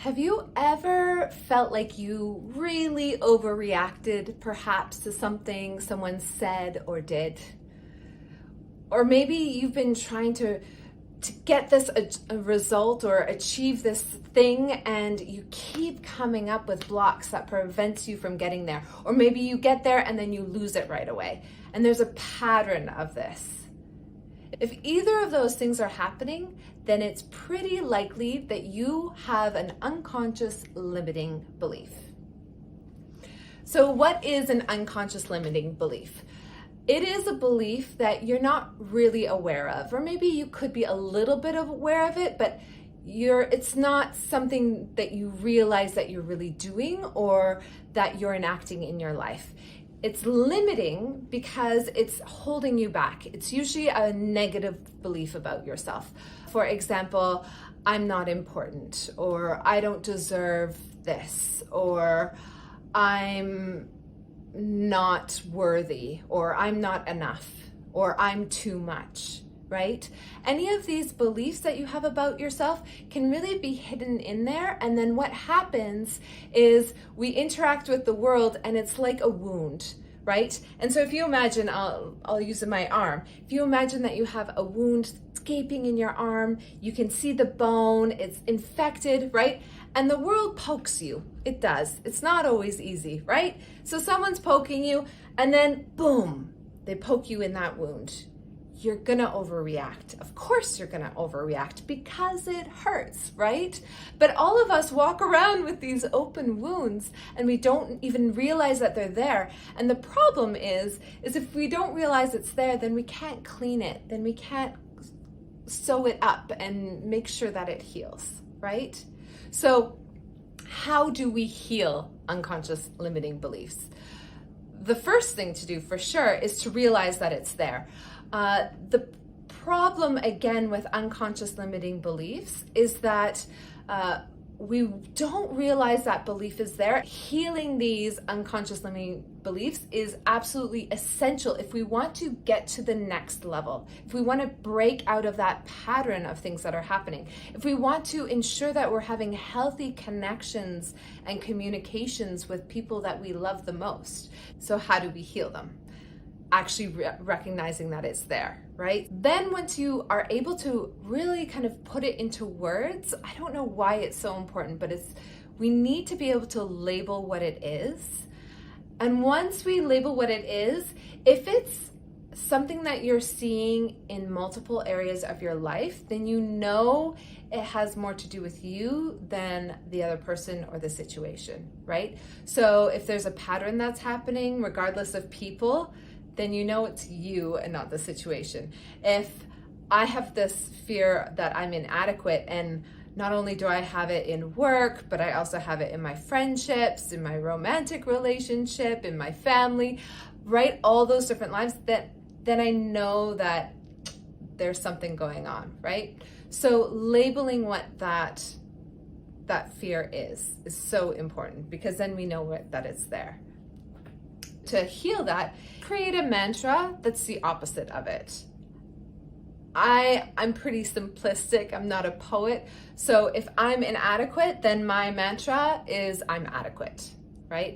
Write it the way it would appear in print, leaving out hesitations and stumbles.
Have you ever felt like you really overreacted perhaps to something someone said or did? Or maybe you've been trying to get this a result or achieve this thing, and you keep coming up with blocks that prevents you from getting there. Or maybe you get there and then you lose it right away. And there's a pattern of this. If either of those things are happening, then it's pretty likely that you have an unconscious limiting belief. So what is an unconscious limiting belief? It is a belief that you're not really aware of, or maybe you could be a little bit aware of it, but it's not something that you realize that you're really doing or that you're enacting in your life. It's limiting because it's holding you back. It's usually a negative belief about yourself. For example, I'm not important, or I don't deserve this, or I'm not worthy, or I'm not enough, or I'm too much, right? Any of these beliefs that you have about yourself can really be hidden in there. And then what happens is we interact with the world and it's like a wound, right? And so if you imagine, I'll use my arm. If you imagine that you have a wound gaping in your arm, you can see the bone, it's infected, right? And the world pokes you. It does. It's not always easy, right? So someone's poking you and then boom, they poke you in that wound. You're gonna overreact. Of course you're gonna overreact because it hurts, right? But all of us walk around with these open wounds and we don't even realize that they're there. And the problem is if we don't realize it's there, then we can't clean it. Then we can't sew it up and make sure that it heals, right? So how do we heal unconscious limiting beliefs? The first thing to do for sure is to realize that it's there. The problem again with unconscious limiting beliefs is that we don't realize that belief is there. Healing these unconscious limiting beliefs is absolutely essential if we want to get to the next level, if we want to break out of that pattern of things that are happening, if we want to ensure that we're having healthy connections and communications with people that we love the most. So how do we heal them? Actually recognizing that it's there, right? Then once you are able to really kind of put it into words, I don't know why it's so important, but we need to be able to label what it is. And once we label what it is, if it's something that you're seeing in multiple areas of your life, then you know it has more to do with you than the other person or the situation, right? So if there's a pattern that's happening, regardless of people, then you know it's you and not the situation. If I have this fear that I'm inadequate, and not only do I have it in work, but I also have it in my friendships, in my romantic relationship, in my family, right? All those different lives, then I know that there's something going on, right? So labeling what that fear is so important, because then we know that it's there. To heal that, create a mantra that's the opposite of it. I'm pretty simplistic. I'm not a poet. So if I'm inadequate, then my mantra is I'm adequate, right?